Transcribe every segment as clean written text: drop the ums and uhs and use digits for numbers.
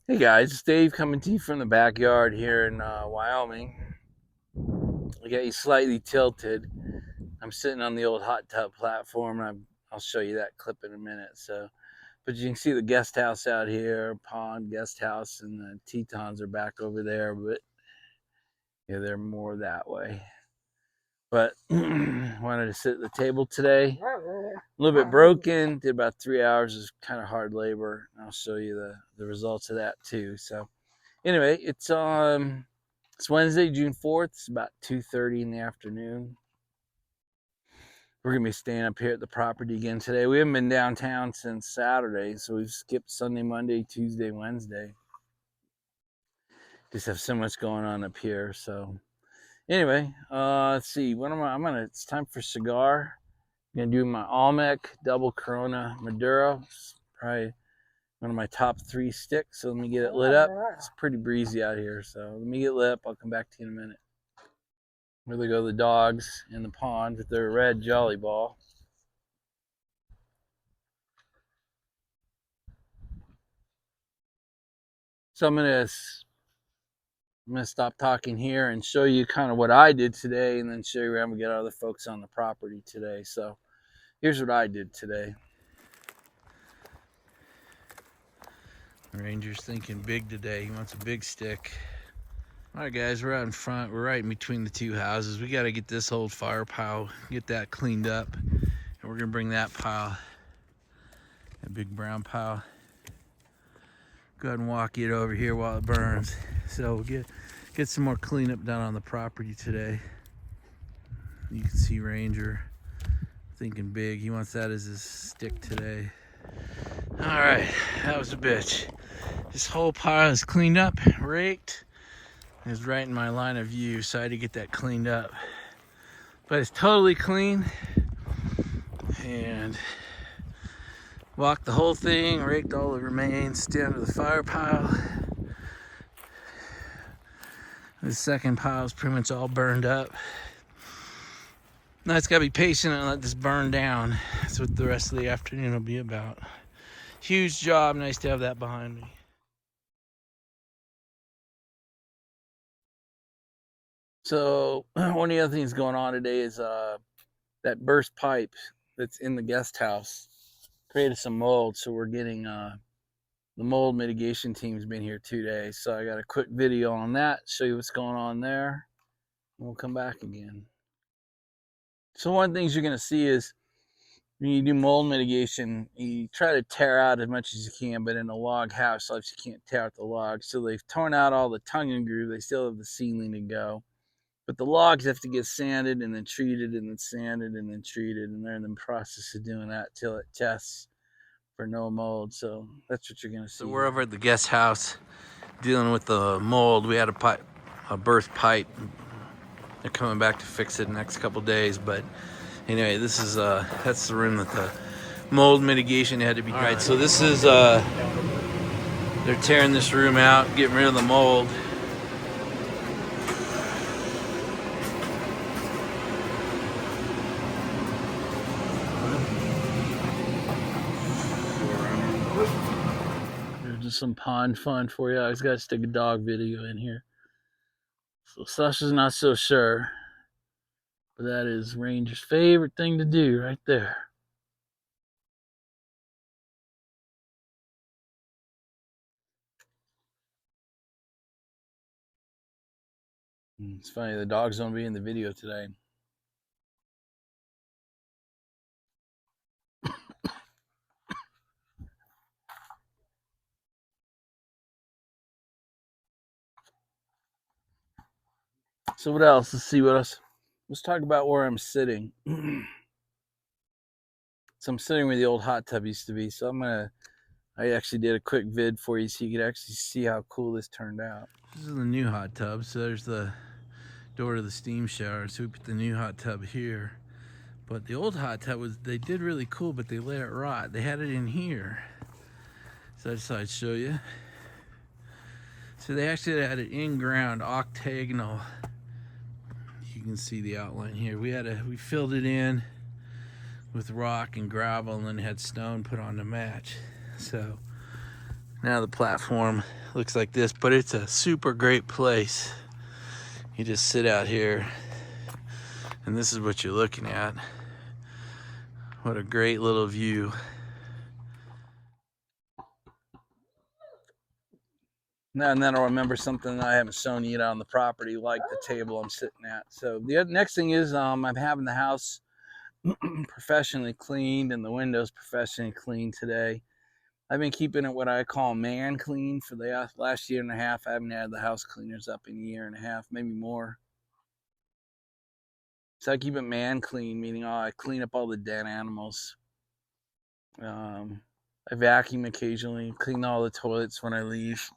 Hey guys, it's Dave coming to you from the backyard here in Wyoming. I got you slightly tilted. I'm sitting on the old hot tub platform, and I'll show you that clip in a minute. But you can see the guest house out here, pond, guest house, and the Tetons are back over there. But yeah, they're more that way. But wanted to sit at the table today. A little bit broken. Did about 3 hours. It's kind of hard labor. I'll show you the results of that too. So anyway, it's Wednesday, June 4th. It's about 2:30 in the afternoon. We're gonna be staying up here at the property again today. We haven't been downtown since Saturday, so we've skipped Sunday, Monday, Tuesday, Wednesday. Just have so much going on up here. So anyway, let's see. What am I? It's time for cigar. I'm gonna do my Olmec double Corona Maduro. It's probably one of my top 3 sticks. So let me get it lit up. It's pretty breezy out here, so let me get lit up. I'll come back to you in a minute. Where they go the dogs in the pond with their red jolly ball. So I'm gonna stop talking here and show you kind of what I did today, and then show you where I'm gonna get other folks on the property today. So here's what I did today. Ranger's thinking big today. He wants a big stick. All right, guys, we're out in front. We're right in between the 2 houses. We got to get this old fire pile, get that cleaned up, and we're gonna bring that pile, that big brown pile, go ahead and walk it over here while it burns. So we'll get some more cleanup done on the property today. You can see Ranger thinking big. He wants that as his stick today. All right, that was a bitch. This whole pile is cleaned up, raked. It's right in my line of view, so I had to get that cleaned up. But it's totally clean, and walked the whole thing, raked all the remains down to the fire pile. The second pile is pretty much all burned up. Now it's got to be patient and let this burn down. That's what the rest of the afternoon will be about. Huge job. Nice to have that behind me. So one of the other things going on today is that burst pipe that's in the guest house created some mold. So we're getting the mold mitigation team's been here 2 days. So I got a quick video on that, show you what's going on there, and we'll come back again. So one of the things you're going to see is when you do mold mitigation, you try to tear out as much as you can, but in a log house, you can't tear out the log. So they've torn out all the tongue and groove. They still have the ceiling to go. But the logs have to get sanded and then treated and then sanded and then treated. And they're in the process of doing that till it tests for no mold. So that's what you're going to see. So we're over at the guest house dealing with the mold. We had a burst pipe. They're coming back to fix it in the next couple days. But anyway, this is that's the room that the mold mitigation had to be done. All right, so this is they're tearing this room out, getting rid of the mold. There's just some pond fun for you. I always gotta stick a dog video in here. So Sasha's not so sure, but that is Ranger's favorite thing to do right there. It's funny, the dogs don't be in the video today. So what else? Let's see what else. Let's talk about where I'm sitting. So I'm sitting where the old hot tub used to be. So I actually did a quick vid for you so you could actually see how cool this turned out. This is the new hot tub. So there's the door to the steam shower. So we put the new hot tub here. But the old hot tub they did really cool, but they let it rot. They had it in here. So I just thought I'd show you. So they actually had it in ground, octagonal. You can see the outline here. We filled it in with rock and gravel and then had stone put on to match. So Now the platform looks like this, but it's a super great place. You just sit out here, and this is what you're looking at. What a great little view. Now and then I'll remember something that I haven't shown you on the property, like the table I'm sitting at. So the next thing is I'm having the house professionally cleaned and the windows professionally cleaned today. I've been keeping it what I call man clean for the last year and a half. I haven't had the house cleaners up in a year and a half, maybe more. So I keep it man clean, meaning I clean up all the dead animals. I vacuum occasionally, clean all the toilets when I leave.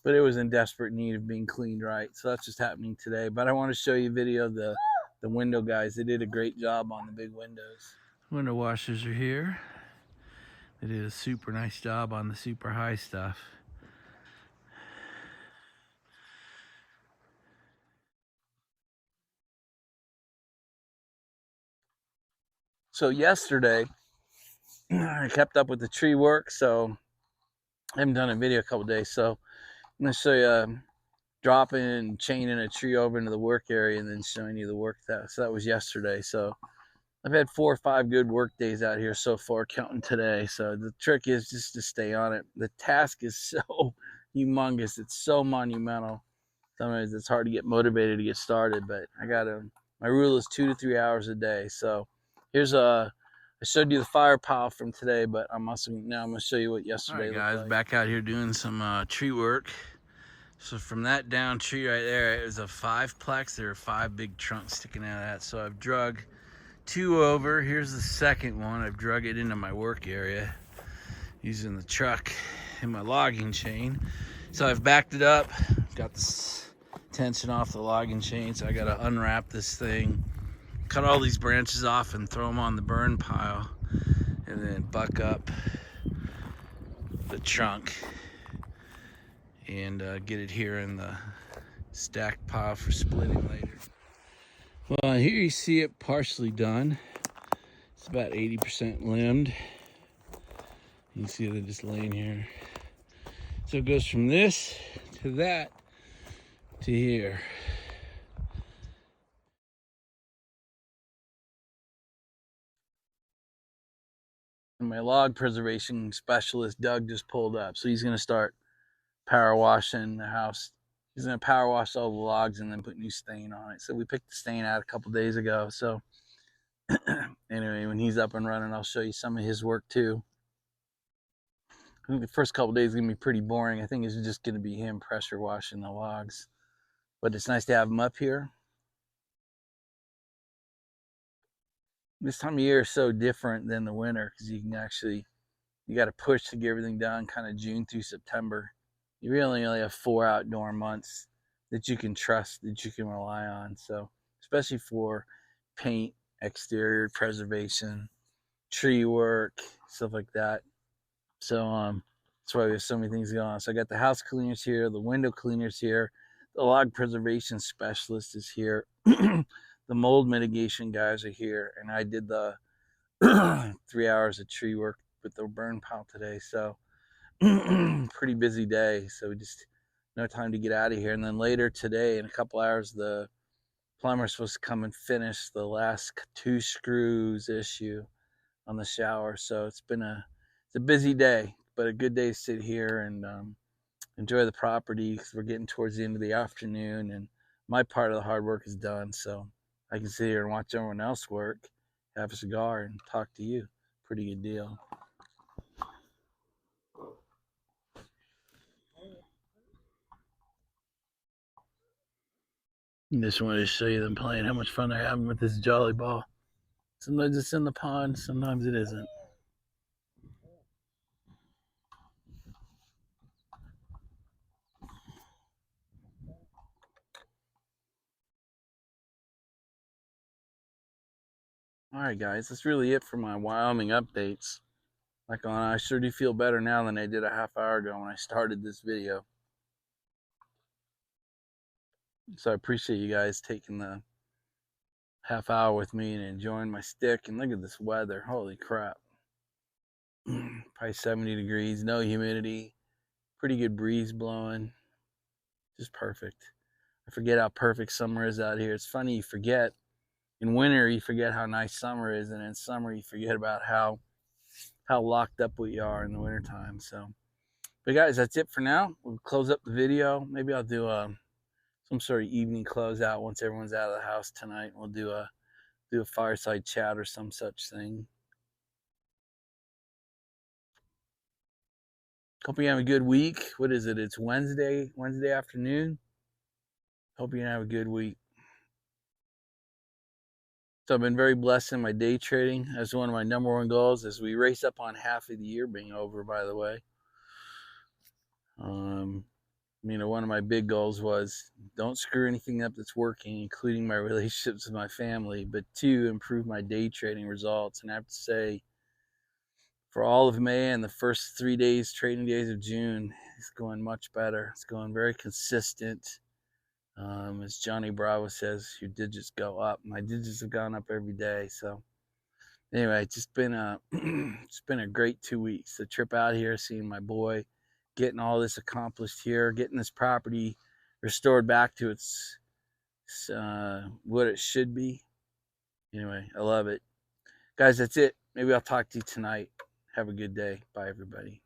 But it was in desperate need of being cleaned right. So that's just happening today. But I want to show you a video of the window guys. They did a great job on the big windows. Window washers are here. They did a super nice job on the super high stuff. So yesterday, I kept up with the tree work, so I haven't done a video a couple days. So I'm going to show you dropping and chaining a tree over into the work area and then showing you the work so that was yesterday. So I've had 4 or 5 good work days out here so far, counting today. So the trick is just to stay on it. The task is so humongous. It's so monumental. Sometimes it's hard to get motivated to get started, but my rule is 2 to 3 hours a day. So here's I showed you the fire pile from today, but I'm going to show you what yesterday looked like. All right, guys, back out here doing some tree work. So from that down tree right there, it was a 5-plex. There were 5 big trunks sticking out of that. So I've drug 2 over. Here's the second one. I've drug it into my work area using the truck and my logging chain. So I've backed it up, got this tension off the logging chain, so I got to unwrap this thing, cut all these branches off and throw them on the burn pile, and then buck up the trunk and get it here in the stacked pile for splitting later. Well, here you see it partially done. It's about 80% limbed. You can see they're just laying here. So it goes from this to that to here. And my log preservation specialist, Doug, just pulled up. So he's going to start power washing the house. He's going to power wash all the logs and then put new stain on it. So we picked the stain out a couple days ago. So anyway, when he's up and running, I'll show you some of his work too. I think the first couple days is going to be pretty boring. I think it's just going to be him pressure washing the logs. But it's nice to have him up here. This time of year is so different than the winter because you got to push to get everything done kind of June through September. You really only have 4 outdoor months that you can trust, that you can rely on. So especially for paint, exterior preservation, tree work, stuff like that. So that's why we have so many things going on. So I got the house cleaners here, the window cleaners here, the log preservation specialist is here, the mold mitigation guys are here, and I did the 3 hours of tree work with the burn pile today. So pretty busy day. So we just no time to get out of here. And then later today, in a couple hours, the plumber's supposed to come and finish the last 2 screws issue on the shower. So it's a busy day, but a good day to sit here and enjoy the property because we're getting towards the end of the afternoon and my part of the hard work is done. So I can sit here and watch everyone else work, have a cigar, and talk to you. Pretty good deal. Just wanted to show you them playing, how much fun they're having with this jolly ball. Sometimes it's in the pond, sometimes it isn't. Alright guys, that's really it for my Wyoming updates. I sure do feel better now than I did a half hour ago when I started this video. So I appreciate you guys taking the half hour with me and enjoying my stick. And look at this weather, holy crap. Probably 70 degrees, no humidity. Pretty good breeze blowing. Just perfect. I forget how perfect summer is out here. It's funny, you forget. In winter, you forget how nice summer is, and in summer, you forget about how locked up we are in the wintertime. So, but guys, that's it for now. We'll close up the video. Maybe I'll do some sort of evening closeout once everyone's out of the house tonight. We'll do a fireside chat or some such thing. Hope you have a good week. What is it? It's Wednesday afternoon. Hope you have a good week. So I've been very blessed in my day trading. That's one of my number one goals as we race up on half of the year being over, by the way. One of my big goals was don't screw anything up that's working, including my relationships with my family, but 2, improve my day trading results. And I have to say, for all of May and the first 3 days, trading days of June, it's going much better. It's going very consistent. As Johnny Bravo says, your digits go up. My digits have gone up every day. So anyway, it's just been a great 2 weeks. The trip out here, seeing my boy, getting all this accomplished here, getting this property restored back to its what it should be. Anyway, I love it. Guys, that's it. Maybe I'll talk to you tonight. Have a good day. Bye, everybody.